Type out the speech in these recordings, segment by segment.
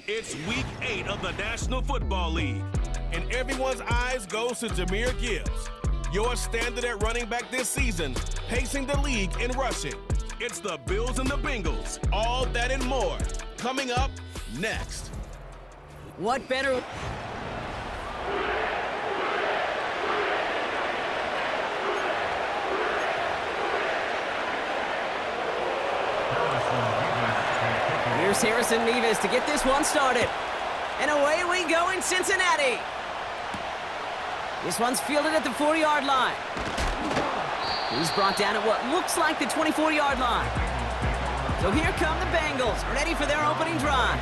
It's Week 8 of the National Football League, and everyone's eyes goes to Jahmyr Gibbs, your standard at running back this season, pacing the league in rushing. It's the Bills and the Bengals, all that and more, coming up next. What better... Here's Harrison Nevis to get this one started. And away we go in Cincinnati. This one's fielded at the 40-yard line. He's brought down at what looks like the 24-yard line. So here come the Bengals, ready for their opening drive.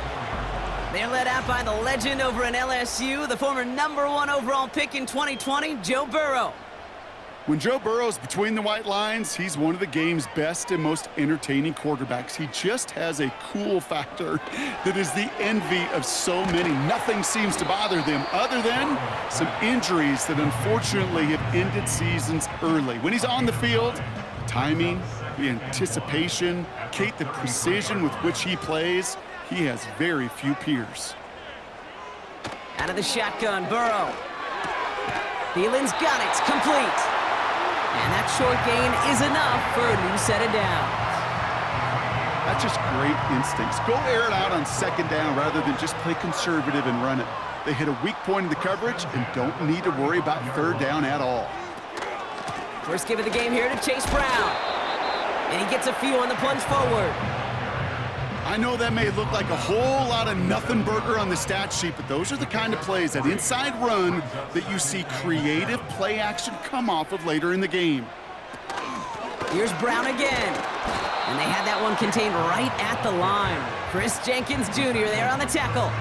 They're led out by the legend over in LSU, the former #1 overall pick in 2020, Joe Burrow. When Joe Burrow's between the white lines, he's one of the game's best and most entertaining quarterbacks. He just has a cool factor that is the envy of so many. Nothing seems to bother them other than some injuries that unfortunately have ended seasons early. When he's on the field, the timing, the anticipation, Kate, the precision with which he plays, he has very few peers. Out of the shotgun, Burrow. Thielen's got it, it's complete. And that short gain is enough for a new set of downs. That's just great instincts. Go air it out on second down rather than just play conservative and run it. They hit a weak point in the coverage and don't need to worry about third down at all. First give of the game here to Chase Brown. And he gets a few on the plunge forward. I know that may look like a whole lot of nothing burger on the stat sheet, but those are the kind of plays, that inside run, that you see creative play action come off of later in the game. Here's Brown again. And they had that one contained right at the line. Chris Jenkins Jr. there on the tackle.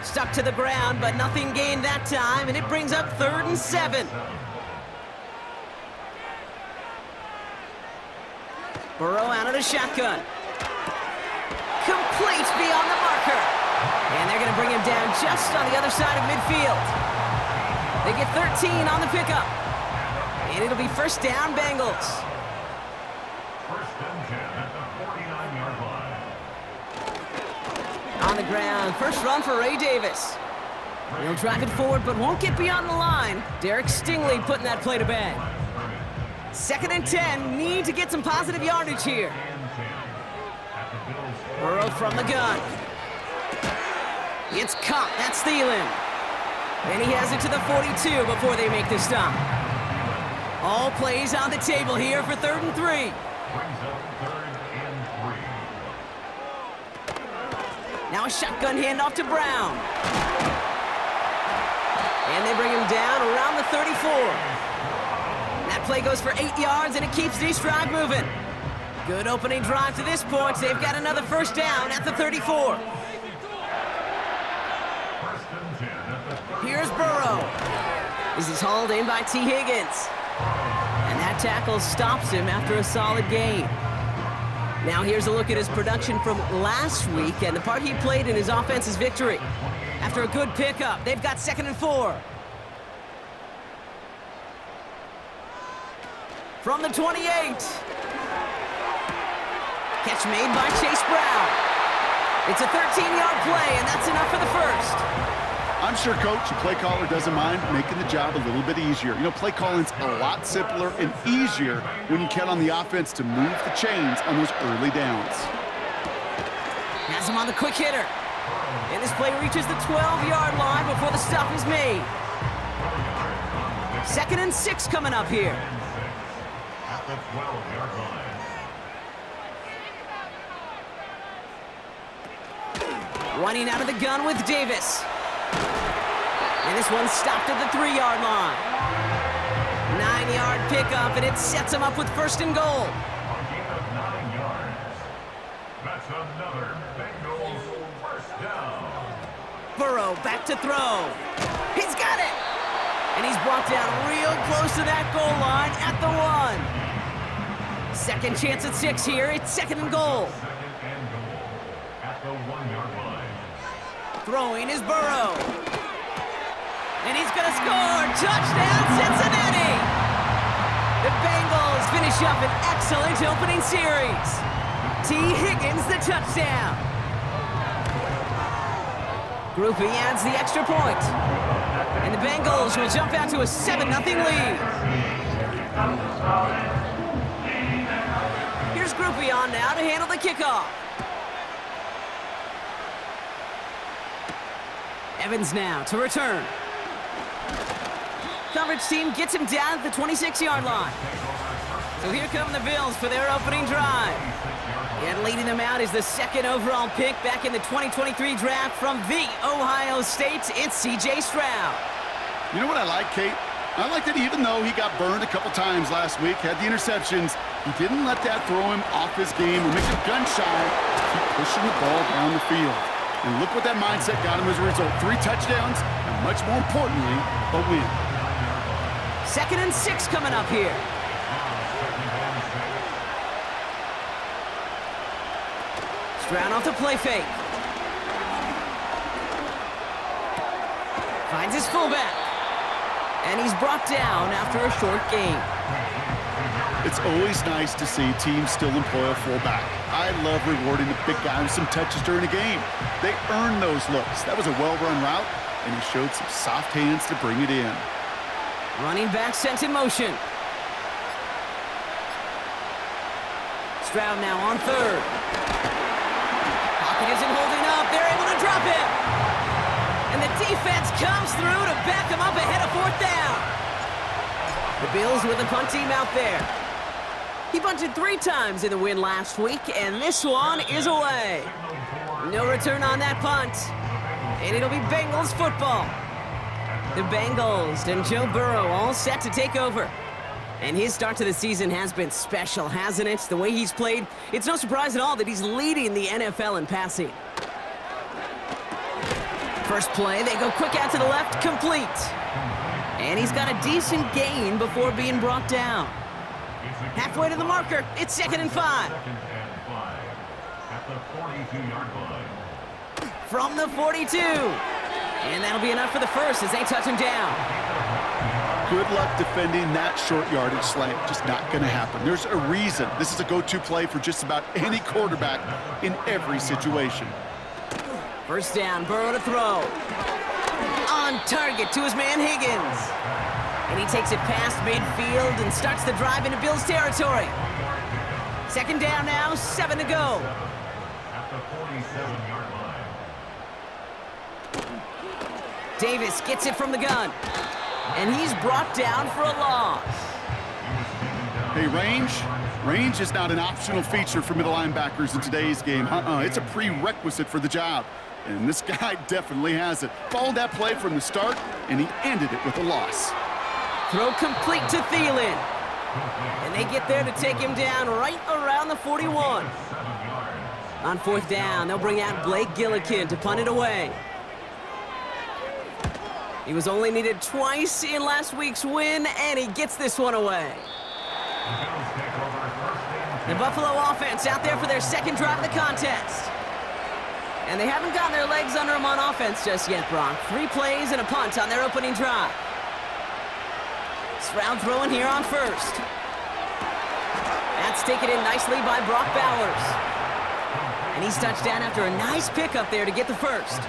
Stuck to the ground, but nothing gained that time, and it brings up 3rd and 7. Burrow out of the shotgun. Complete beyond the marker. And they're going to bring him down just on the other side of midfield. They get 13 on the pickup. And it'll be first down, Bengals. First and 10 at the 49-yard line. On the ground, first run for Ray Davis. He'll drive it forward, but won't get beyond the line. Derek Stingley putting that play to bed. 2nd and 10, need to get some positive yardage here. Burrow from the gun. It's caught. That's Thielen. And he has it to the 42 before they make the stop. All plays on the table here for 3rd and 3. Brings up 3rd and 3. Now a shotgun handoff to Brown. And they bring him down around the 34. That play goes for 8 yards, and it keeps this drive moving. Good opening drive to this point. They've got another first down at the 34. Here's Burrow. This is hauled in by T. Higgins. And that tackle stops him after a solid gain. Now here's a look at his production from last week and the part he played in his offense's victory. After a good pickup, they've got 2nd and 4. From the 28. Catch made by Chase Brown. It's a 13-yard play, and that's enough for the first. I'm sure, Coach, the play caller doesn't mind making the job a little bit easier. You know, play calling's a lot simpler and easier when you count on the offense to move the chains on those early downs. Has him on the quick hitter. And this play reaches the 12-yard line before the stop is made. 2nd and 6 coming up here. At the 12-yard line. Running out of the gun with Davis. And this one stopped at the 3-yard line. 9-yard pickup, and it sets him up with 1st and goal. A gain of 9 yards. That's another Bengals first down. Burrow back to throw. He's got it! And he's brought down real close to that goal line at the 1. Second chance at 6 here. It's 2nd and goal. 2nd and goal at the 1-yard line. Throwing is Burrow. And he's going to score. Touchdown, Cincinnati! The Bengals finish up an excellent opening series. T. Higgins, the touchdown. Groupie adds the extra point. And the Bengals will jump out to a 7-0 lead. Here's Groupie on now to handle the kickoff. Evans now to return. Coverage team gets him down at the 26-yard line. So here come the Bills for their opening drive. And leading them out is the second overall pick back in the 2023 draft from the Ohio State. It's C.J. Stroud. You know what I like, Kate? I like that even though he got burned a couple times last week, had the interceptions, he didn't let that throw him off his game or make him gun-shy. Keep pushing the ball down the field. And look what that mindset got him as a result. 3 touchdowns, and much more importantly, a win. 2nd and 6 coming up here. Stroud off the play fake. Finds his fullback. And he's brought down after a short gain. It's always nice to see teams still employ a fullback. I love rewarding the big guy with some touches during a game. They earn those looks. That was a well-run route, and he showed some soft hands to bring it in. Running back sent in motion. Stroud now on 3rd. Pocket isn't holding up. They're able to drop him. And the defense comes through to back him up ahead of 4th down. The Bills with the punt team out there. He punted 3 times in the win last week, and this one is away. No return on that punt. And it'll be Bengals football. The Bengals and Joe Burrow all set to take over. And his start to the season has been special, hasn't it? The way he's played, it's no surprise at all that he's leading the NFL in passing. First play, they go quick out to the left, complete. And he's got a decent gain before being brought down. Halfway to the marker, it's 2nd and 5. At the 42-yard line. From the 42. And that'll be enough for the first as they touch him down. Good luck defending that short yardage slant. Just not going to happen. There's a reason. This is a go-to play for just about any quarterback in every situation. First down, Burrow to throw. On target to his man Higgins. And he takes it past midfield and starts the drive into Bills territory. 2nd down now, 7 to go. At the 47-yard line. Davis gets it from the gun. And he's brought down for a loss. Hey, range is not an optional feature for middle linebackers in today's game. It's a prerequisite for the job. And this guy definitely has it. Followed that play from the start, and he ended it with a loss. Throw complete to Thielen. And they get there to take him down right around the 41. On 4th down, they'll bring out Blake Gillikin to punt it away. He was only needed twice in last week's win, and he gets this one away. The Buffalo offense out there for their 2nd drive of the contest. And they haven't gotten their legs under them on offense just yet, Brock. 3 plays and a punt on their opening drive. Stroud throwing here on 1st. That's taken in nicely by Brock Bowers. And he's touched down after a nice pickup there to get the first.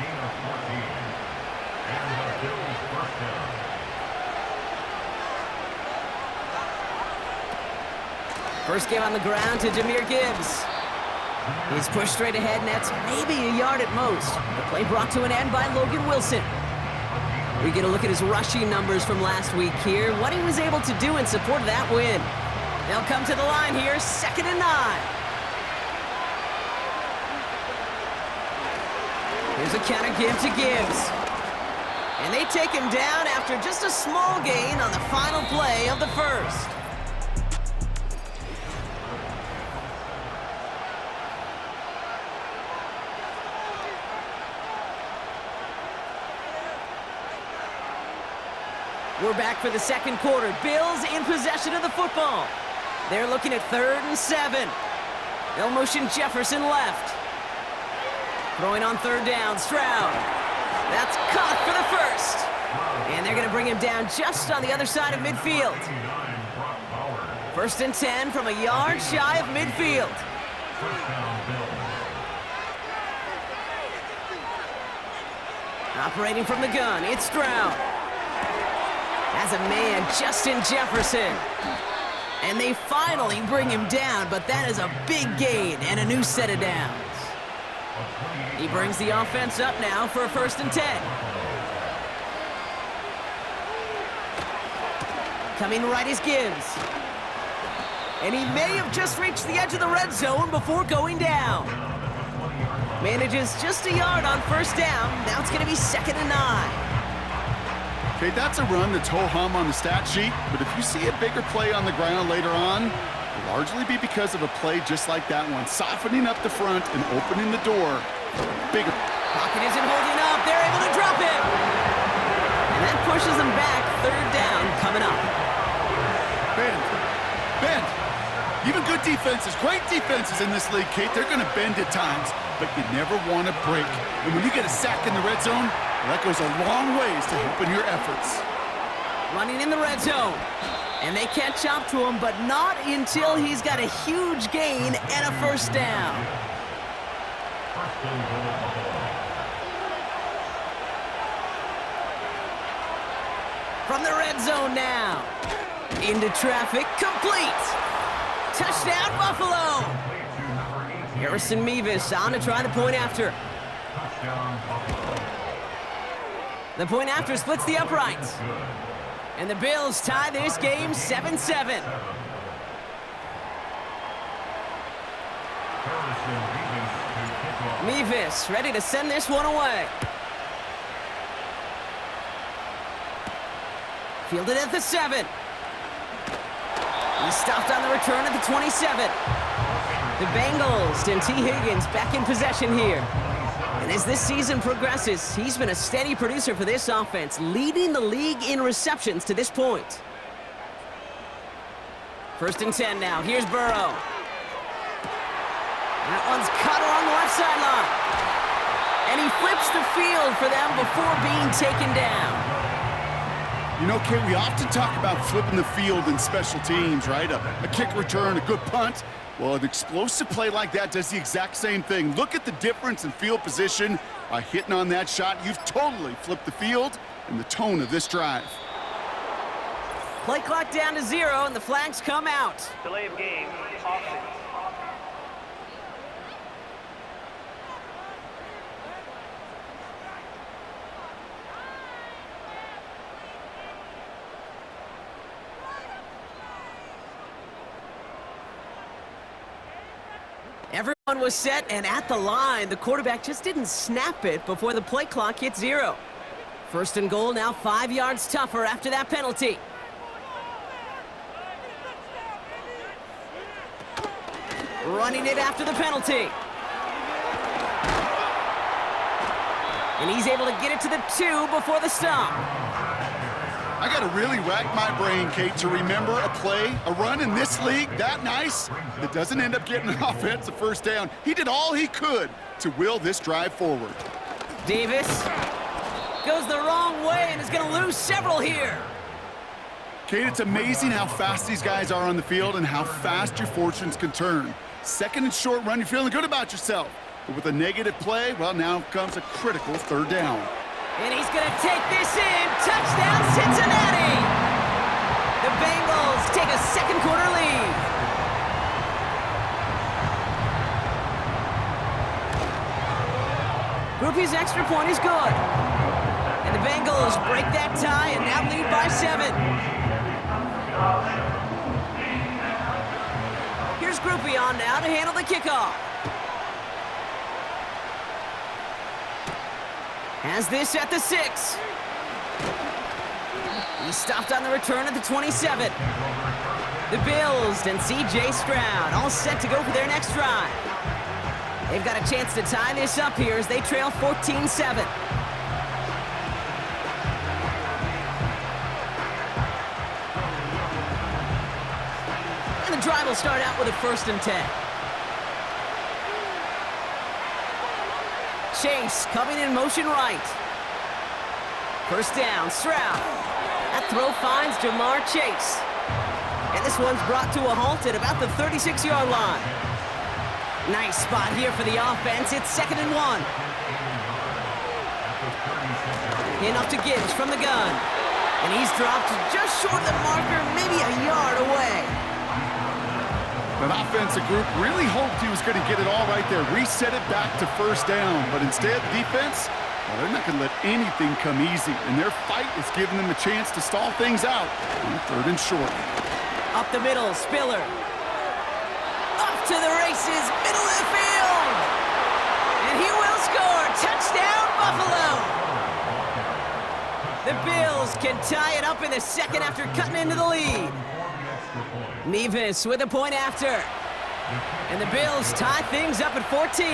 First game on the ground to Jahmyr Gibbs. He's pushed straight ahead, and that's maybe a yard at most. The play brought to an end by Logan Wilson. We get a look at his rushing numbers from last week here, what he was able to do in support of that win. They'll come to the line here, 2nd and 9. Here's a counter give to Gibbs. And they take him down after just a small gain on the final play of the first. We're back for the 2nd quarter. Bills in possession of the football. They're looking at 3rd and 7. They'll motion Jefferson left. Throwing on 3rd down, Stroud. That's caught for the first. And they're going to bring him down just on the other side of midfield. 1st and 10 from a yard shy of midfield. Operating from the gun, it's Stroud. Has a man, Justin Jefferson. And they finally bring him down, but that is a big gain and a new set of downs. He brings the offense up now for a 1st and 10. Coming right is Gibbs. And he may have just reached the edge of the red zone before going down. Manages just a yard on 1st down. Now it's going to be 2nd and 9. Okay, that's a run that's ho-hum on the stat sheet, but if you see a bigger play on the ground later on, it'll largely be because of a play just like that one, softening up the front and opening the door. Bigger. Pocket isn't holding up. They're able to drop it. And that pushes them back. 3rd down coming up. Bend. Even good defenses, great defenses in this league, Kate, they're going to bend at times, but you never want to break. And when you get a sack in the red zone, that goes a long ways to helping your efforts. Running in the red zone. And they catch up to him, but not until he's got a huge gain and a 1st down. From the red zone now. Into traffic, complete. Touchdown, Buffalo. Harrison Mevis on to try the point after. The point after splits the uprights. And the Bills tie this game 7-7. Mevis ready to send this one away. Fielded at the 7. He stopped on the return at the 27. The Bengals and T. Higgins back in possession here. And as this season progresses, he's been a steady producer for this offense, leading the league in receptions to this point. 1st and 10 now. Here's Burrow. That one's caught along the left sideline. And he flips the field for them before being taken down. You know, Kate, we often talk about flipping the field in special teams, right? A kick return, a good punt. Well, an explosive play like that does the exact same thing. Look at the difference in field position. By hitting on that shot, you've totally flipped the field and the tone of this drive. Play clock down to 0, and the flags come out. Delay of game, offense. Everyone was set and at the line. The quarterback just didn't snap it before the play clock hit 0. 1st and goal, now 5 yards tougher after that penalty. Running it after the penalty. And he's able to get it to the 2 before the stop. I got to really rack my brain, Kate, to remember a play, a run in this league that nice that doesn't end up getting an offensive 1st down. He did all he could to will this drive forward. Davis goes the wrong way and is going to lose several here. Kate, it's amazing how fast these guys are on the field and how fast your fortunes can turn. 2nd and short run, you're feeling good about yourself. But with a negative play, well, now comes a critical 3rd down. And he's going to take this in. Touchdown, Cincinnati! The Bengals take a 2nd quarter lead. Groupie's extra point is good. And the Bengals break that tie and now lead by 7. Here's Groupie on now to handle the kickoff. Has this at the 6. He stopped on the return at the 27. The Bills and C.J. Stroud all set to go for their next drive. They've got a chance to tie this up here as they trail 14-7. And the drive will start out with a 1st and 10. Chase coming in motion right. 1st down, Stroud. That throw finds Jamar Chase. And this one's brought to a halt at about the 36-yard line. Nice spot here for the offense. It's 2nd and 1. Enough to Gibbs from the gun. And he's dropped just short of the marker, maybe a yard away. That offensive group really hoped he was going to get it all right there, reset it back to first down. But instead, the defense, well, they're not going to let anything come easy. And their fight is giving them a chance to stall things out on 3rd and short. Up the middle, Spiller. Up to the races, middle of the field. And he will score. Touchdown, Buffalo. The Bills can tie it up in the second after cutting into the lead. Nevis with a point after. And the Bills tie things up at 14.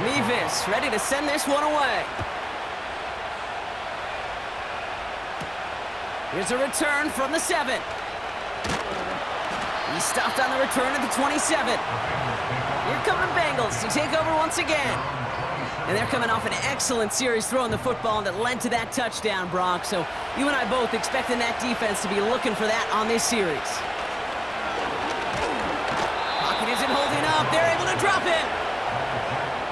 Nevis ready to send this one away. Here's a return from the 7. He stopped on the return at the 27. Here come the Bengals to take over once again. And they're coming off an excellent series throwing the football that led to that touchdown, Brock. So you and I both expecting that defense to be looking for that on this series. Pocket isn't holding up. They're able to drop it.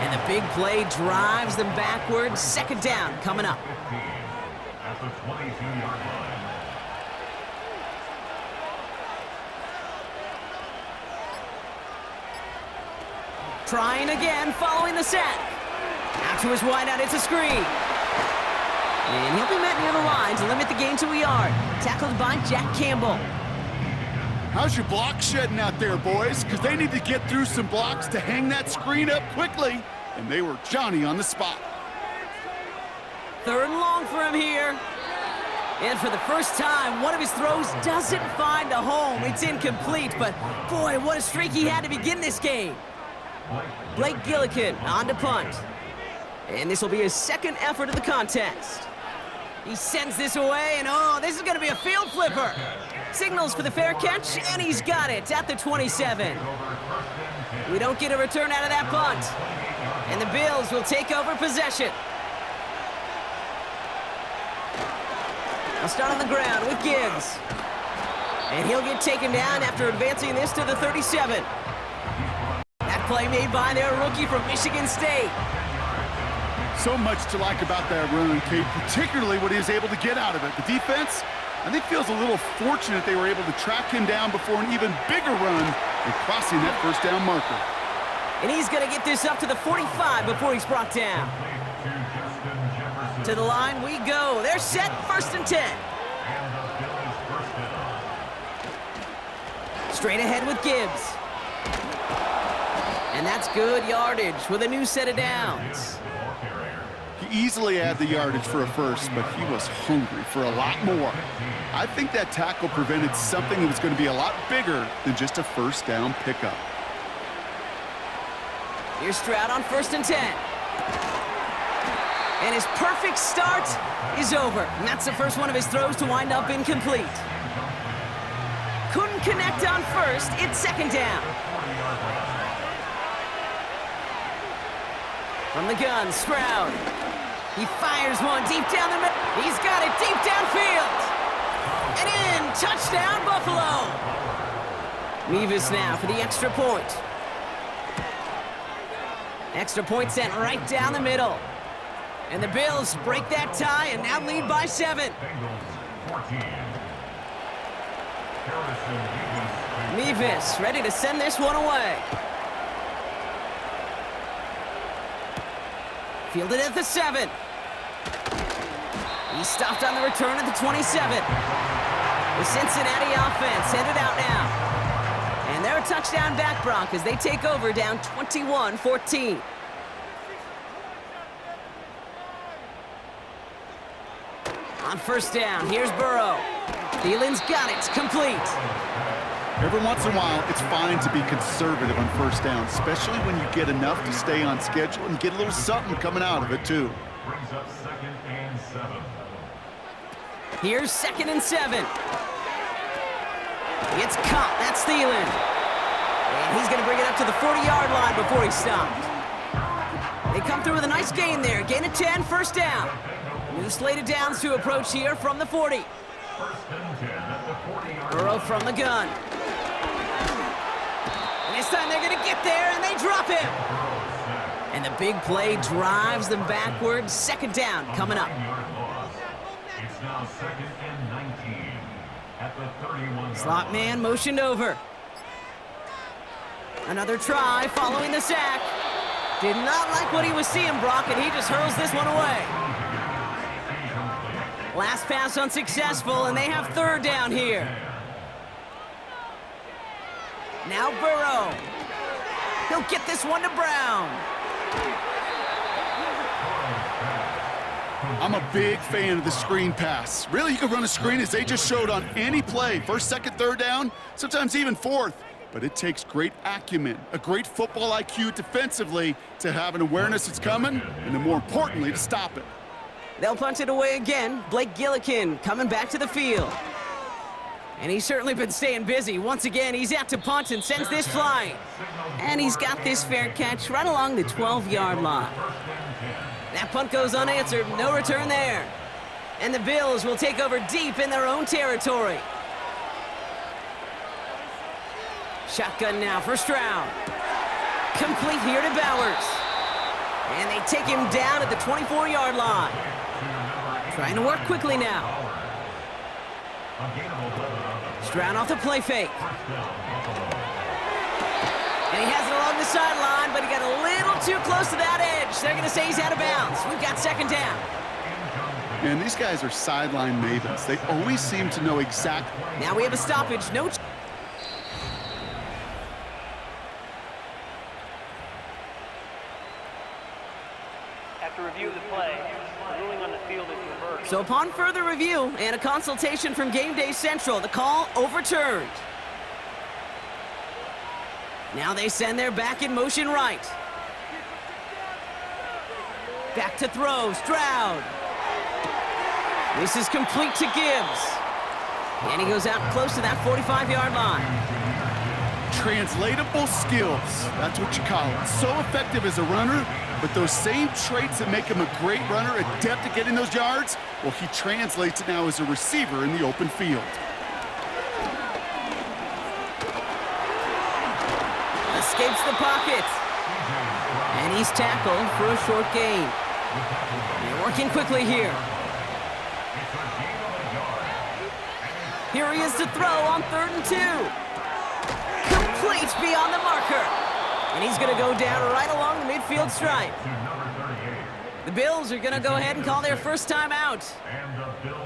And the big play drives them backwards. Second down coming up. At the 22-yard line. Trying again, following the sack. Out to his wideout, it's a screen. And he'll be met near the line to limit the gain to a yard. Tackled by Jack Campbell. How's your block shedding out there, boys? Because they need to get through some blocks to hang that screen up quickly. And they were Johnny on the spot. 3rd and long for him here. And for the first time, one of his throws doesn't find a home. It's incomplete, but boy, what a streak he had to begin this game. Blake Gillikin on to punt. And this will be his second effort of the contest. He sends this away, and oh, this is going to be a field flipper. Signals for the fair catch, and he's got it at the 27. We don't get a return out of that punt. And the Bills will take over possession. I'll start on the ground with Gibbs. And he'll get taken down after advancing this to the 37. That play made by their rookie from Michigan State. So much to like about that run, Kate, particularly what he was able to get out of it. The defense, I think, feels a little fortunate they were able to track him down before an even bigger run and crossing that first down marker. And he's going to get this up to the 45 before he's brought down. To the line we go. They're set, 1st and 10. Straight ahead with Gibbs. And that's good yardage with a new set of downs. He easily had the yardage for a first, but he was hungry for a lot more. I think that tackle prevented something that was going to be a lot bigger than just a first down pickup. Here's Stroud on 1st and 10. And his perfect start is over. And that's the first one of his throws to wind up incomplete. Couldn't connect on first. It's 2nd down. From the gun, Stroud. He fires one deep down the middle. He's got it deep downfield. And in, touchdown, Buffalo. Nevis now for the extra point. Extra point sent right down the middle. And the Bills break that tie and now lead by 7. Nevis ready to send this one away. Fielded at the 7. He stopped on the return at the 27. The Cincinnati offense headed out now. And they're a touchdown back, Brock, as they take over down 21-14. On 1st down, here's Burrow. Thielen's got it, it's complete. Every once in a while, it's fine to be conservative on 1st down, especially when you get enough to stay on schedule and get a little something coming out of it, too. Brings up 2nd and 7. Here's 2nd and 7. It's caught, that's Thielen. And he's going to bring it up to the 40-yard line before he stopped. They come through with a nice gain there. Gain of 10, 1st down. New slate of downs to approach here from the 40. 1st and 10 at the 40-yard line. Burrow from the gun. And This time they're going to get there, and they drop him. And the big play drives them backwards. Second down coming up. 9-yard loss. It's now 2nd and 19 at the 31-yard Slot man motioned over. Another try following the sack. Did not like what he was seeing, Brock, and he just hurls this one away. Last pass unsuccessful, and they have third down here. Now Burrow. He'll get this one to Brown. I'm a big fan of the screen pass. Really, you can run a screen as they just showed on any play. First, second, third down, sometimes even fourth. But it takes great acumen, a great football IQ defensively to have an awareness it's coming, and then more importantly, to stop it. They'll punch it away again. Blake Gillikin coming back to the field. And he's certainly been staying busy. Once again, he's out to punt and sends this flying. And he's got this fair catch right along the 12-yard line. That punt goes unanswered. No return there. And the Bills will take over deep in their own territory. Shotgun now for Stroud. Complete here to Bowers. And they take him down at the 24-yard line. Trying to work quickly now. Stroud off the play fake. And he has it along the sideline, but he got a little too close to that edge. They're going to say he's out of bounds. We've got second down. And these guys are sideline mavens. They always seem to know exactly. Now we have a stoppage. No. After review of the play, the ruling on the field is reversed. So upon further review and a consultation from Game Day Central, the call overturned. Now they send their back in motion right. Back to throw, Stroud. This is complete to Gibbs. And he goes out close to that 45-yard line. Translatable skills, that's what you call it. So effective as a runner, but those same traits that make him a great runner, adept at getting those yards, well, he translates it now as a receiver in the open field. Escapes the pocket. And he's tackled for a short gain. They're working quickly here. Here he is to throw on 3rd and 2. Complete beyond the marker. And he's going to go down right along the midfield stripe. The Bills are going to go ahead and call their first time out.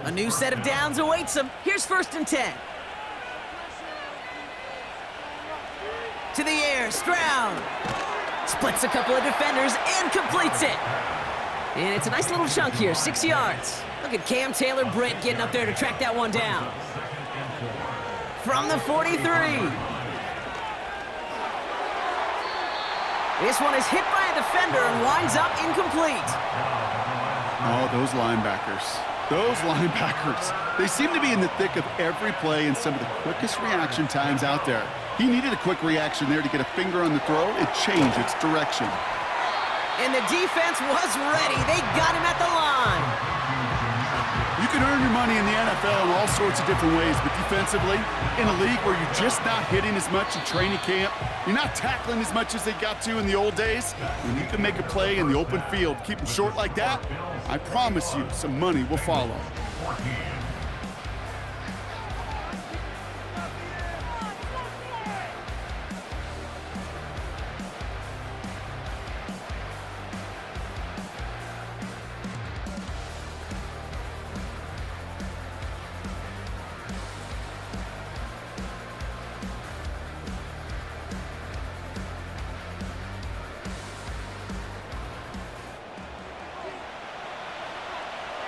A new set of downs awaits them. Here's 1st and 10. To the air, Stroud. Splits a couple of defenders and completes it. And it's a nice little chunk here, 6 yards. Look at Cam Taylor-Britt getting up there to track that one down. From the 43. This one is hit by a defender and winds up incomplete. Oh, those linebackers. Those linebackers. They seem to be in the thick of every play and some of the quickest reaction times out there. He needed a quick reaction there to get a finger on the throw. It changed its direction. And the defense was ready. They got him at the line. You can earn your money in the NFL in all sorts of different ways, but defensively, in a league where you're just not hitting as much in training camp, you're not tackling as much as they got to in the old days, when you can make a play in the open field, keep them short like that, I promise you some money will follow.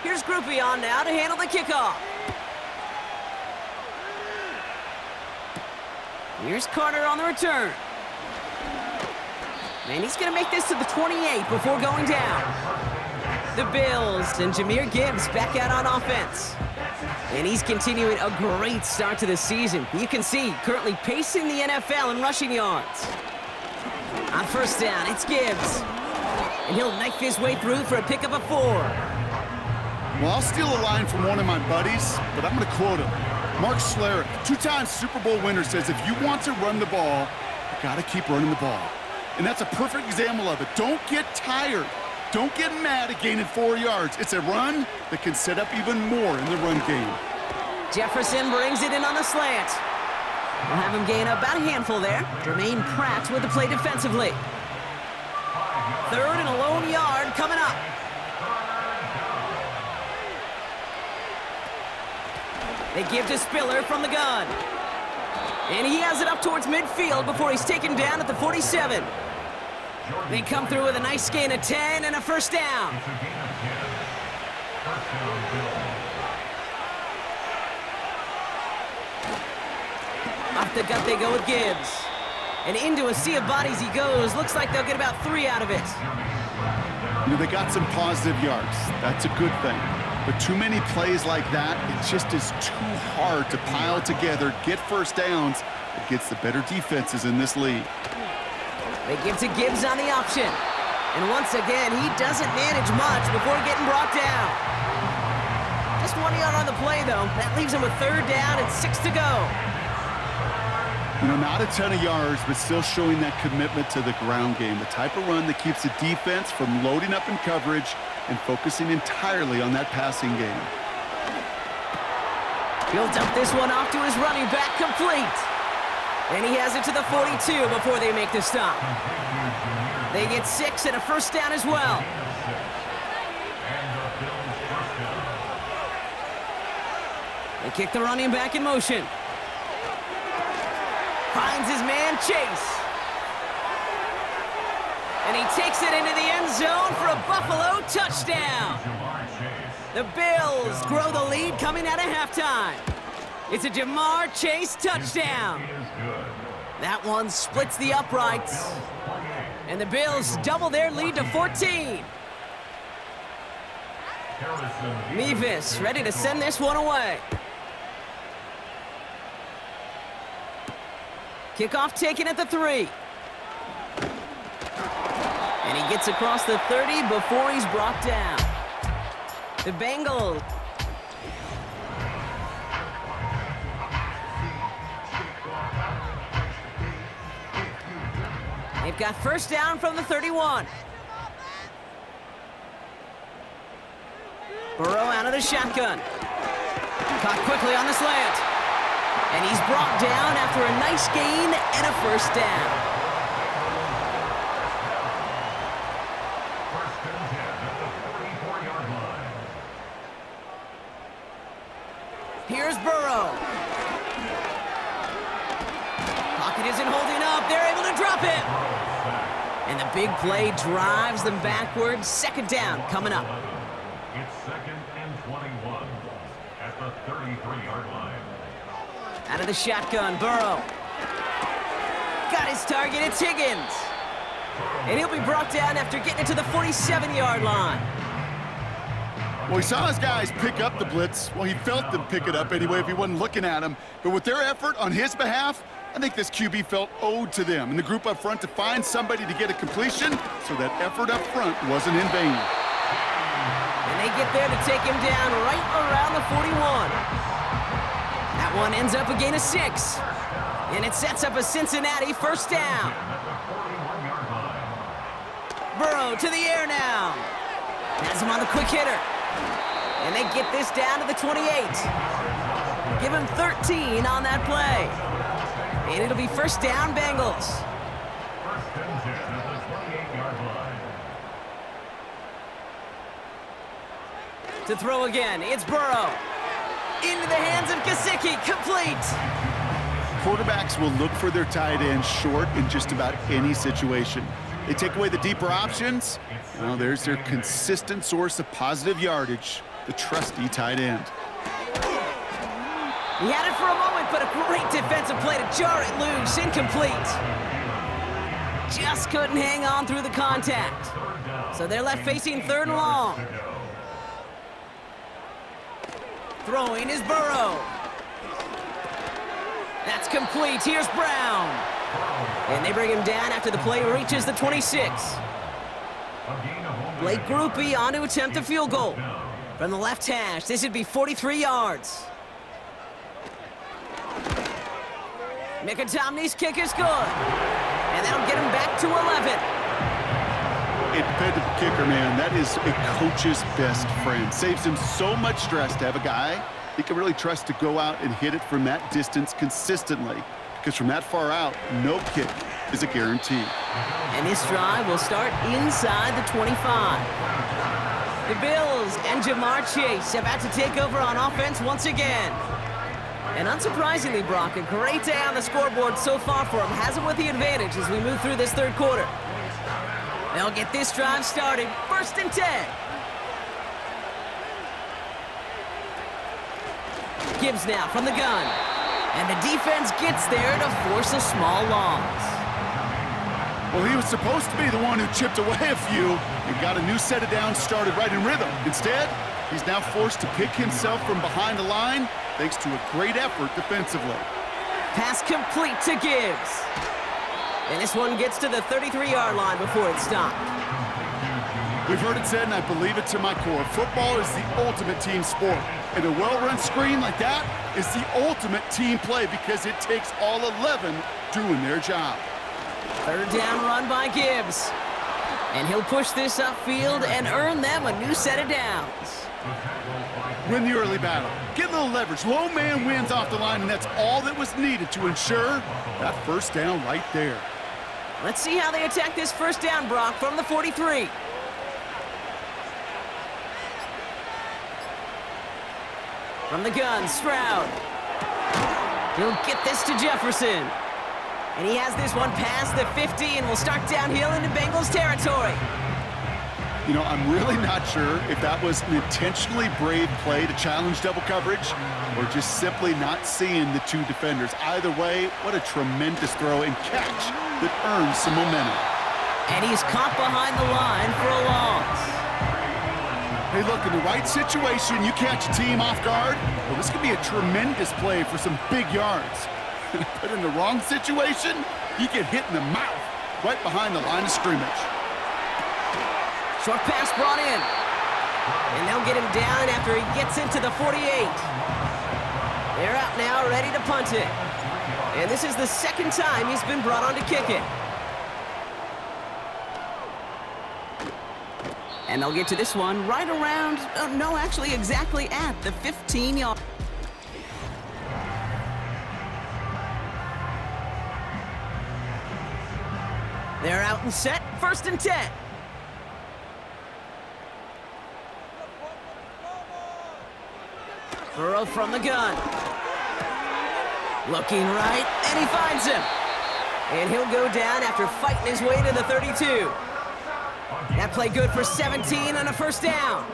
Here's Groupie on now to handle the kickoff. Here's Carter on the return. And he's going to make this to the 28 before going down. The Bills and Jahmyr Gibbs back out on offense. And he's continuing a great start to the season. You can see currently pacing the NFL in rushing yards. On 1st down, it's Gibbs. And he'll knife his way through for a pickup of 4. Well, I'll steal a line from one of my buddies, but I'm going to quote him. Mark Schlereth, 2-time Super Bowl winner, says if you want to run the ball, You got to keep running the ball. And that's a perfect example of it. Don't get tired. Don't get mad at gaining 4 yards. It's a run that can set up even more in the run game. Jefferson brings it in on the slant. We'll have him gain about a handful there. Jermaine Pratt with the play defensively. 3rd and a lone yard coming up. They give to Spiller from the gun. And he has it up towards midfield before he's taken down at the 47. They come through with a nice gain of 10 and a first down. Off the gut they go with Gibbs. And into a sea of bodies he goes. Looks like they'll get about 3 out of it. You know, they got some positive yards. That's a good thing. But too many plays like that, it just is too hard to pile together, get first downs against the better defenses in this league. They give to Gibbs on the option. And once again, he doesn't manage much before getting brought down. Just 1 yard on the play, though. That leaves him with 3rd down and 6 to go. You know, not a ton of yards, but still showing that commitment to the ground game. The type of run that keeps the defense from loading up in coverage and focusing entirely on that passing game. Builds up this one off to his running back, complete. And he has it to the 42 before they make the stop. They get 6 and a first down as well. They kick the running back in motion. Finds his man, Chase. And he takes it into the end zone for a Buffalo touchdown. The Bills grow the lead coming out of halftime. It's a Jamar Chase touchdown. That one splits the uprights. And the Bills double their lead to 14. Mevis ready to send this one away. Kickoff taken at the 3. And he gets across the 30 before he's brought down. The Bengals. They've got first down from the 31. Burrow out of the shotgun. Caught quickly on the slant. And he's brought down after a nice gain and a first down. First and 10 at the 44-yard line. Here's Burrow. Pocket isn't holding up. They're able to drop it. And the big play drives them backwards. 2nd down coming up. It's 2nd and 21 at the 33-yard line. Out of the shotgun, Burrow. Got his target, it's Higgins. And he'll be brought down after getting it to the 47-yard line. Well, he saw his guys pick up the blitz. Well, he felt them pick it up anyway if he wasn't looking at him. But with their effort on his behalf, I think this QB felt owed to them and the group up front to find somebody to get a completion, so that effort up front wasn't in vain. And they get there to take him down right around the 41. That one ends up a gain of 6. And it sets up a Cincinnati first down. Burrow to the air now. Has him on the quick hitter. And they get this down to the 28. Give him 13 on that play. And it'll be first down, Bengals. First and 10 at the 28-yard line. To throw again, it's Burrow. Into the hands of Gesicki, complete. Quarterbacks will look for their tight end short in just about any situation. They take away the deeper options. Well, there's their consistent source of positive yardage, the trusty tight end. He had it for a moment, but a great defensive play to jar it loose, incomplete. Just couldn't hang on through the contact. So they're left facing 3rd and long. Throwing is Burrow. That's complete. Here's Brown. And they bring him down after the play reaches the 26. Blake Grupe on to attempt a field goal. From the left hash, this would be 43 yards. Mikatomny's kick is good. And that'll get him back to 11. A dependable kicker, man. That is a coach's best friend. Saves him so much stress to have a guy he can really trust to go out and hit it from that distance consistently. Because from that far out, no kick is a guarantee. And this drive will start inside the 25. The Bills and Jamar Chase about to take over on offense once again. And unsurprisingly, Brock, a great day on the scoreboard so far for him. Has him with the advantage as we move through this third quarter. They'll get this drive started. 1st and 10. Gibbs now from the gun. And the defense gets there to force a small loss. Well, he was supposed to be the one who chipped away a few and got a new set of downs started right in rhythm. Instead, he's now forced to pick himself from behind the line thanks to a great effort defensively. Pass complete to Gibbs. And this one gets to the 33-yard line before it's stopped. We've heard it said, and I believe it to my core, football is the ultimate team sport. And a well-run screen like that is the ultimate team play because it takes all 11 doing their job. 3rd down run by Gibbs. And he'll push this upfield and earn them a new set of downs. Win the early battle. Get a little leverage. Low man wins off the line, and that's all that was needed to ensure that 1st down right there. Let's see how they attack this 1st down, Brock, from the 43. From the gun, Stroud. He'll get this to Jefferson. And he has this one past the 50 and will start downhill into Bengals territory. You know, I'm really not sure if that was an intentionally brave play to challenge double coverage or just simply not seeing the two defenders. Either way, what a tremendous throw and catch that earns some momentum. And he's caught behind the line for a loss. Hey, look, in the right situation, you catch a team off guard. Well, this could be a tremendous play for some big yards. But in the wrong situation, you get hit in the mouth right behind the line of scrimmage. Short pass brought in. And they'll get him down after he gets into the 48. They're out now, ready to punt it. And this is the 2nd time he's been brought on to kick it. And they'll get to this one right around, no, actually exactly at the 15-yard. They're out and set, 1st and 10. Burrow from the gun. Looking right, and he finds him. And he'll go down after fighting his way to the 32. That play good for 17 and a 1st down.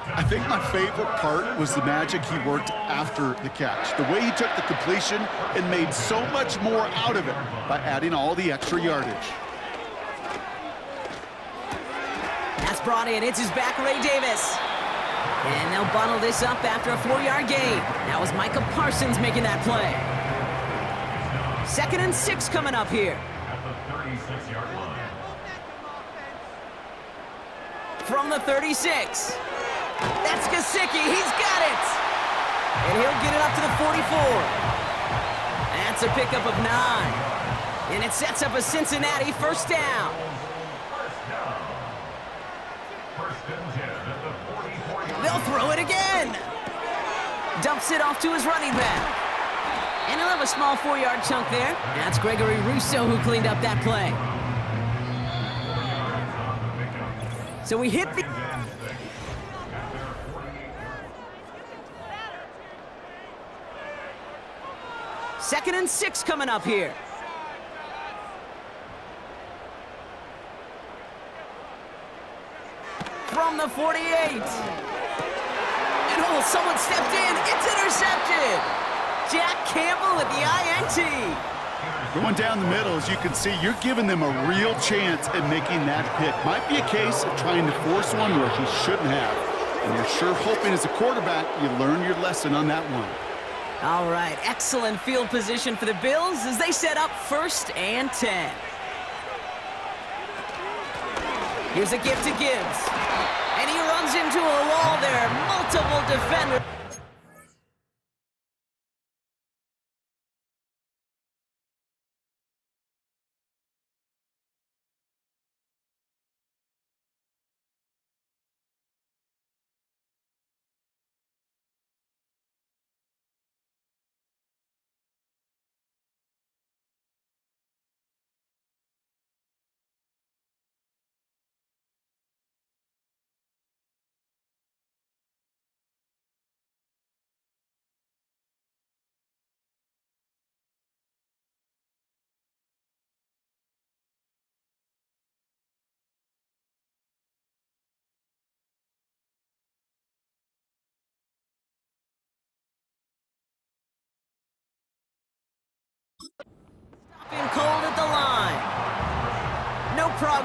I think my favorite part was the magic he worked after the catch. The way he took the completion and made so much more out of it by adding all the extra yardage. That's brought in. It's his back, Ray Davis. And they'll bundle this up after a 4-yard gain. That was Micah Parsons making that play. 2nd and 6 coming up here. At the 36-yard line. From the 36. That's Gesicki. He's got it. And he'll get it up to the 44. That's a pickup of 9. And it sets up a Cincinnati 1st down. They'll throw it again. Dumps it off to his running back. And he'll have a small 4-yard chunk there. That's Gregory Rousseau who cleaned up that play. So we hit the... Second and 6 coming up here. From the 48. And oh, someone stepped in. It's intercepted. Jack Campbell with the INT. Going down the middle, as you can see, you're giving them a real chance at making that pick. Might be a case of trying to force one where he shouldn't have. And you're sure hoping as a quarterback you learn your lesson on that one. All right, excellent field position for the Bills as they set up 1st and 10. Here's a gift to Gibbs. And he runs into a wall there. Multiple defenders.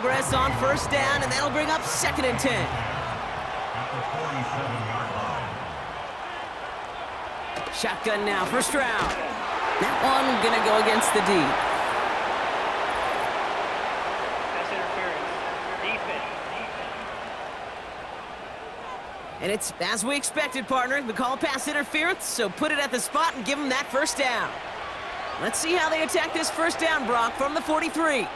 progress on first down, and that'll bring up 2nd and 10. At the 47-yard line. Shotgun now, first round. That one gonna go against the D. Pass interference. Defense. And it's as we expected, partner. We call pass interference, so put it at the spot and give them that first down. Let's see how they attack this first down, Brock, from the 43.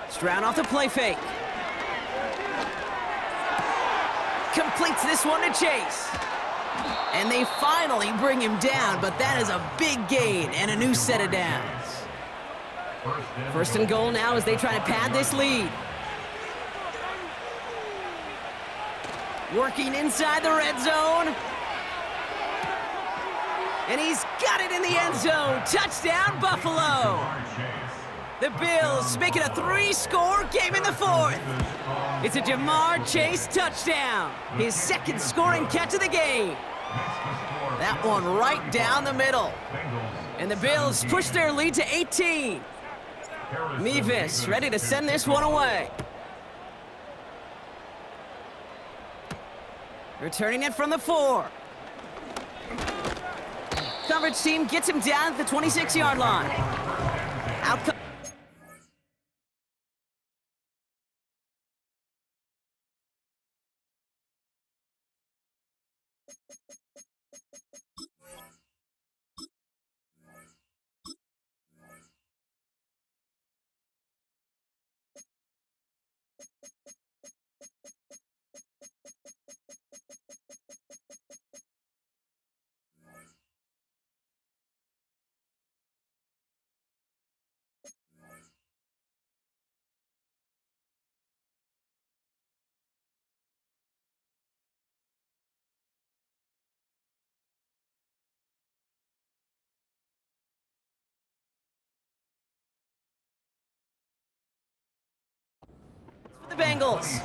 Stroud off the play fake. Completes this one to Chase. And they finally bring him down, but that is a big gain and a new set of downs. First and goal now as they try to pad this lead. Working inside the red zone. And he's got it in the end zone. Touchdown, Buffalo. The Bills make it a 3-score game in the 4th. It's a Jamar Chase touchdown. His 2nd scoring catch of the game. That one right down the middle. And the Bills push their lead to 18. Mevis ready to send this one away. Returning it from the 4. Coverage team gets him down at the 26-yard line. Out the Bengals.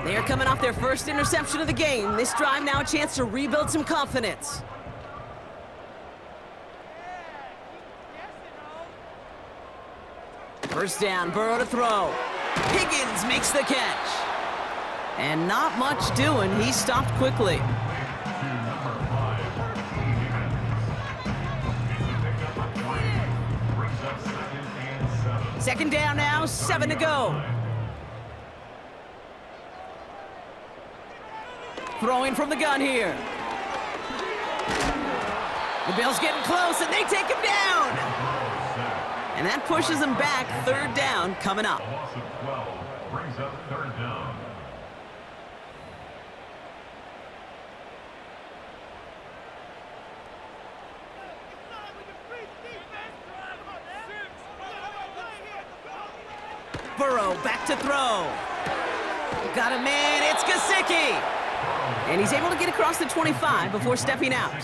They are coming off their first interception of the game. This drive now a chance to rebuild some confidence. First down, Burrow to throw. Higgins makes the catch. And not much doing. He stopped quickly. Second down now, 7 to go. Throwing from the gun here. The Bills getting close, and they take him down. And that pushes them back. 3rd down coming up. A loss of 12 brings up 3rd down. Burrow back to throw. Got a man, it's Gesicki. And he's able to get across the 25 before stepping out.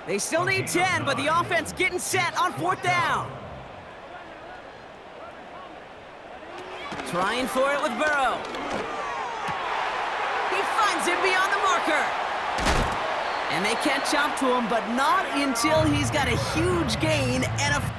They still need 10, but the offense getting set on 4th down. Trying for it with Burrow. He finds him beyond the marker. And they catch up to him, but not until he's got a huge gain and a...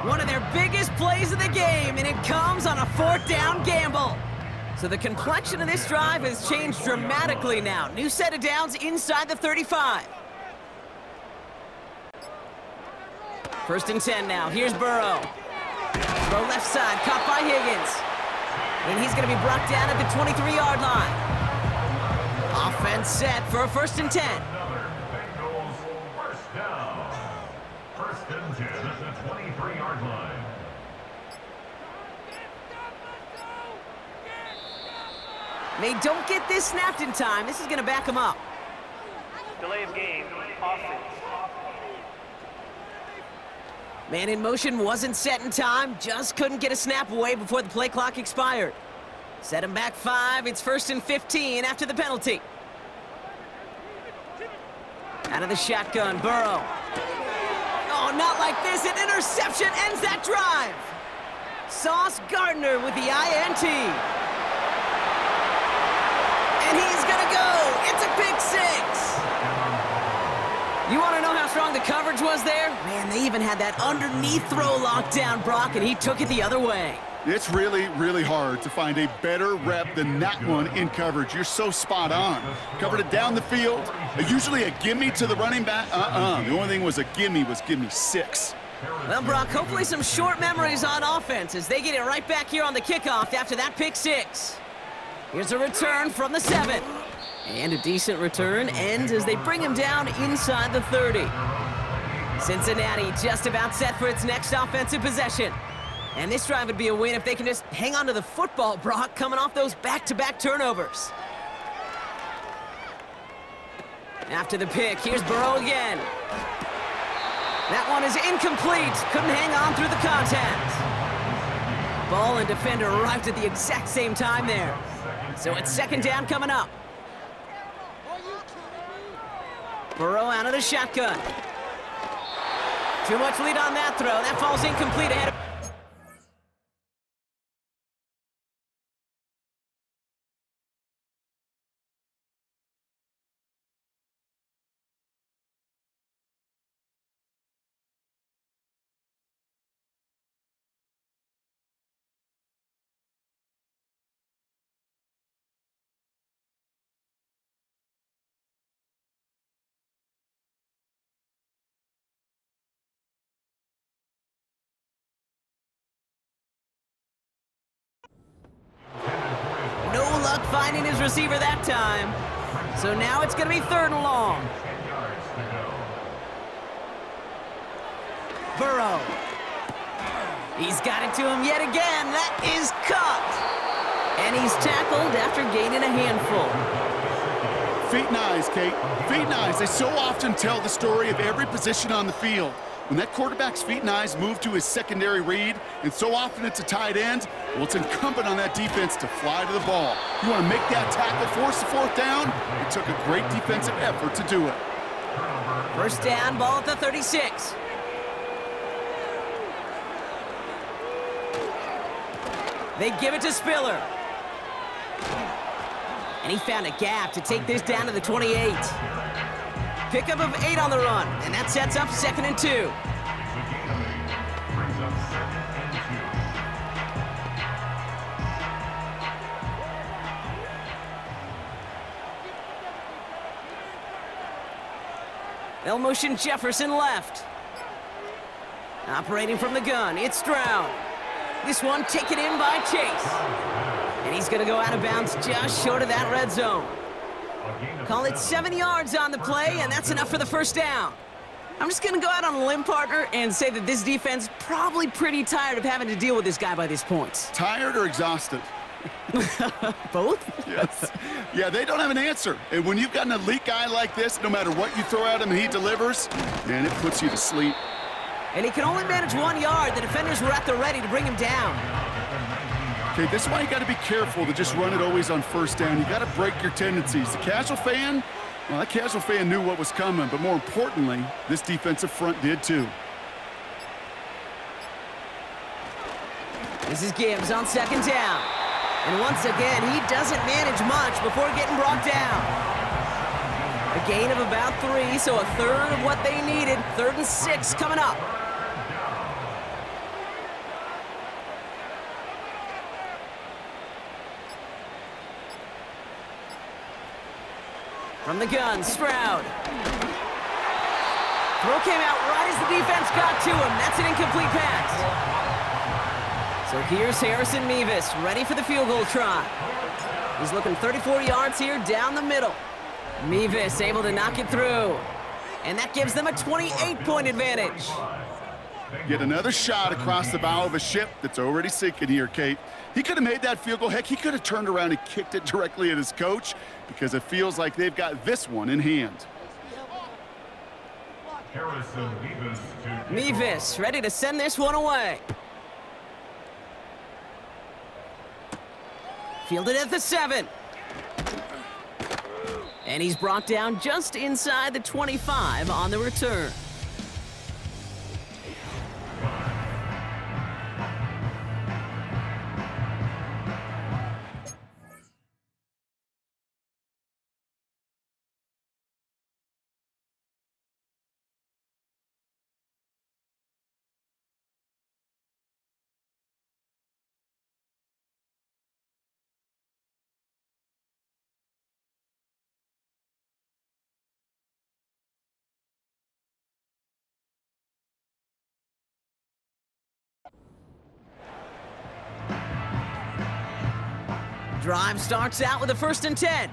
One of their biggest plays of the game, and it comes on a 4th down gamble. So the complexion of this drive has changed dramatically now. New set of downs inside the 35. First and 10 now. Here's Burrow. Throw left side, caught by Higgins. And he's going to be brought down at the 23-yard line. Offense set for a first and 10. Another Bengals first down. First and 10 at the 23-yard line. They don't get this snapped in time. This is going to back them up. Delay of game, offense. Man in motion wasn't set in time. Just couldn't get a snap away before the play clock expired. Set him back 5. It's first and 15 after the penalty. Out of the shotgun, Burrow. Oh, not like this. An interception ends that drive. Sauce Gardner with the INT. And he's gonna go. It's a pick 6. You want to know how strong the coverage was there? Man, they even had that underneath throw locked down, Brock, and he took it the other way. It's really, really hard to find a better rep than that one in coverage. You're so spot on. Covered it down the field. Usually a gimme to the running back. The only thing was a gimme 6. Well, Brock, hopefully some short memories on offense as they get it right back here on the kickoff after that pick 6. Here's a return from the 7. And a decent return ends as they bring him down inside the 30. Cincinnati just about set for its next offensive possession. And this drive would be a win if they can just hang on to the football, Brock, coming off those back-to-back turnovers. After the pick, here's Burrow again. That one is incomplete. Couldn't hang on through the contact. Ball and defender arrived at the exact same time there. So it's second down coming up. Burrow out of the shotgun. Too much lead on that throw. That falls incomplete ahead of... No luck finding his receiver that time. So now it's going to be third and long. Burrow. He's got it to him yet again. That is caught. And he's tackled after gaining a handful. Feet and eyes, Kate. Feet and eyes. They so often tell the story of every position on the field. When that quarterback's feet and eyes move to his secondary read, and so often it's a tight end, well, it's incumbent on that defense to fly to the ball. You want to make that tackle, force the fourth down? It took a great defensive effort to do it. First down, ball at the 36. They give it to Spiller. And he found a gap to take this down to the 28. Pickup of 8 on the run, and that sets up second and 2. They'll motion Jefferson left. Operating from the gun, it's Stroud. This one taken in by Chase. And he's gonna go out of bounds just short of that red zone. Call it 7 yards on the play, and that's enough for the first down. I'm just going to go out on a limb, partner, and say that this defense probably pretty tired of having to deal with this guy by this point. Tired or exhausted? Both? Yes. Yeah, they don't have an answer. And when you've got an elite guy like this, no matter what you throw at him and he delivers, man, it puts you to sleep. And he can only manage 1 yard. The defenders were at the ready to bring him down. Okay, this is why you got to be careful to just run it always on first down. You got to break your tendencies. The casual fan, well, that casual fan knew what was coming, but more importantly, this defensive front did too. This is Gibbs on second down. And once again, he doesn't manage much before getting brought down. A gain of about 3, so a third of what they needed. 3rd and 6 coming up. From the gun, Stroud. Throw came out right as the defense got to him. That's an incomplete pass. So here's Harrison Mevis, ready for the field goal try. He's looking 34 yards here down the middle. Mevis able to knock it through. And that gives them a 28-point advantage. Get another shot across the bow of a ship that's already sinking here, Kate. He could have made that field goal. Heck, he could have turned around and kicked it directly at his coach because it feels like they've got this one in hand. Mevis ready to send this one away. Fielded at the 7. And he's brought down just inside the 25 on the return. Drive starts out with a 1st and 10.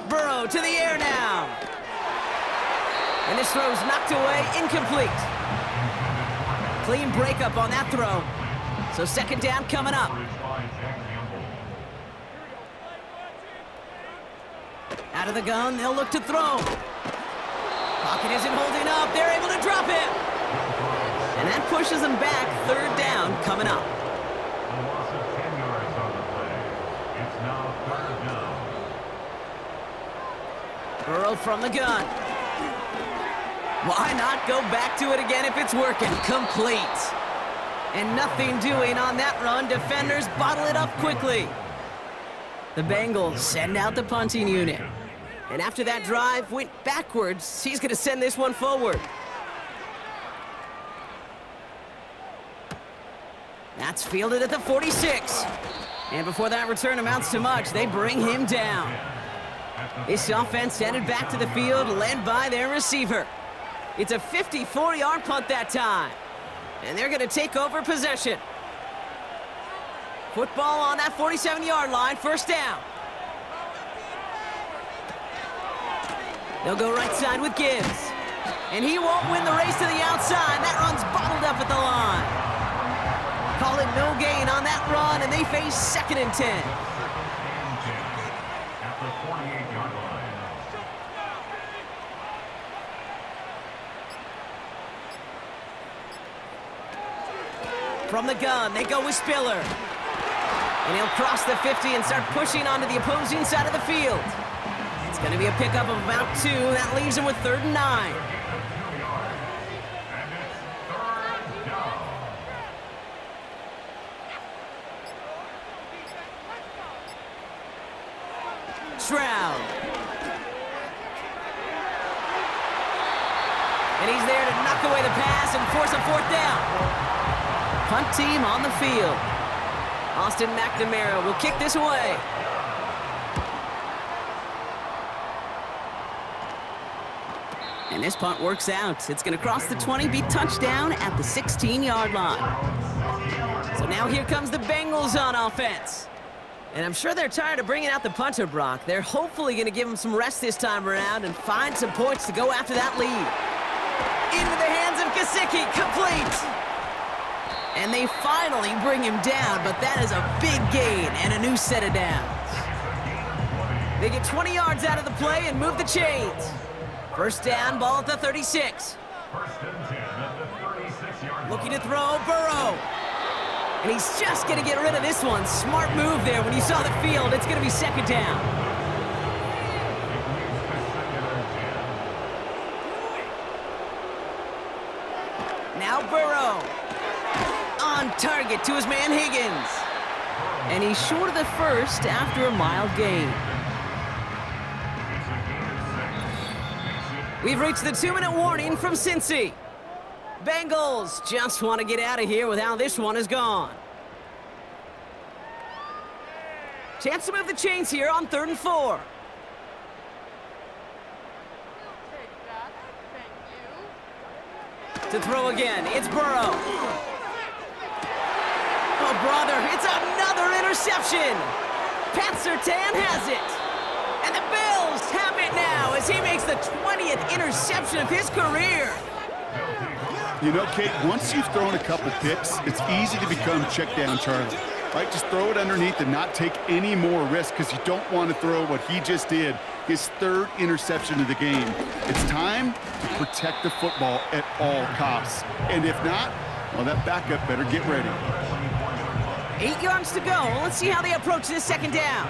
Burrow to the air now. And this throw's knocked away, incomplete. Clean breakup on that throw. So 2nd down coming up. Out of the gun, they'll look to throw. Pocket isn't holding up, they're able to drop it. And that pushes them back, 3rd down coming up. A loss of 10 yards on the play. It's now 3rd down. Burrow from the gun. Why not go back to it again if it's working? Complete. And nothing doing on that run. Defenders bottle it up quickly. The Bengals send out the punting unit. And after that drive went backwards, he's going to send this one forward. That's fielded at the 46. And before that return amounts to much, they bring him down. This offense headed back to the field, led by their receiver. It's a 54-yard punt that time. And they're going to take over possession. Football on that 47-yard line, 1st down. They'll go right side with Gibbs. And he won't win the race to the outside. That run's bottled up at the line. Call it no gain on that run, and they face 2nd and 10. At the 48-yard line. From the gun, they go with Spiller. And he'll cross the 50 and start pushing onto the opposing side of the field. It's going to be a pickup of about 2. That leaves him with 3rd and 9. Stroud. And he's there to knock away the pass and force a 4th down. Punt team on the field. Austin McNamara will kick this away. And this punt works out. It's going to cross the 20, be touchdown at the 16-yard line. So now here comes the Bengals on offense. And I'm sure they're tired of bringing out the punter, Brock. They're hopefully going to give him some rest this time around and find some points to go after that lead. Into the hands of Gesicki, complete. And they finally bring him down, but that is a big gain and a new set of downs. They get 20 yards out of the play and move the chains. 1st down, ball at the 36. 1st and 10 at the 36-yard line. Looking to throw, Burrow. And he's just going to get rid of this one. Smart move there. When you saw the field, it's going to be 2nd down. Now Burrow. On target to his man Higgins. And he's short of the 1st after a mild gain. We've reached the 2-minute warning from Cincy. Bengals just want to get out of here with how this one is gone. Chance to move the chains here on 3rd and 4. To throw again, it's Burrow. Oh, brother, it's another interception. Pat Surtain has it. And the Bills have it now as he makes the 20th interception of his career. You know, Kate, once you've thrown a couple picks, it's easy to become check down Charlie. Right? Just throw it underneath and not take any more risk because you don't want to throw what he just did, his 3rd interception of the game. It's time to protect the football at all costs. And if not, well, that backup better get ready. 8 yards to go. Let's see how they approach this 2nd down.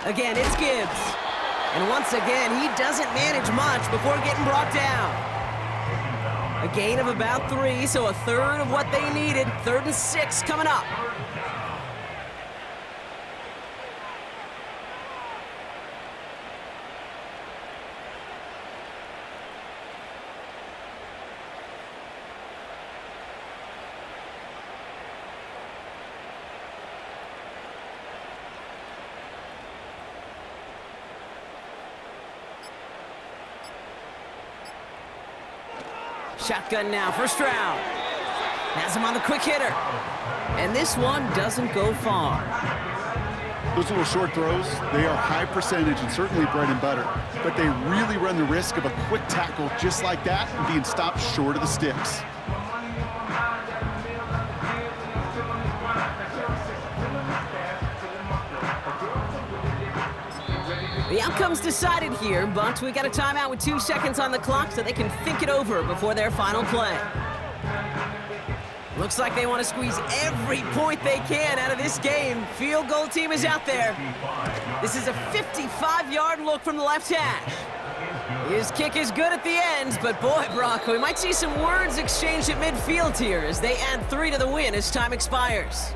Again, it's Gibbs. And once again, he doesn't manage much before getting brought down. A gain of about 3, so a 1/3 of what they needed. 3rd and 6 coming up. Shotgun now, 1st round. Has him on the quick hitter. And this one doesn't go far. Those little short throws, they are high percentage and certainly bread and butter. But they really run the risk of a quick tackle just like that and being stopped short of the sticks. The outcome's decided here, but we got a timeout with 2 seconds on the clock so they can think it over before their final play. Looks like they want to squeeze every point they can out of this game. Field goal team is out there. This is a 55-yard look from the left hash. His kick is good at the end, but boy, Brock, we might see some words exchanged at midfield here as they add 3 to the win as time expires.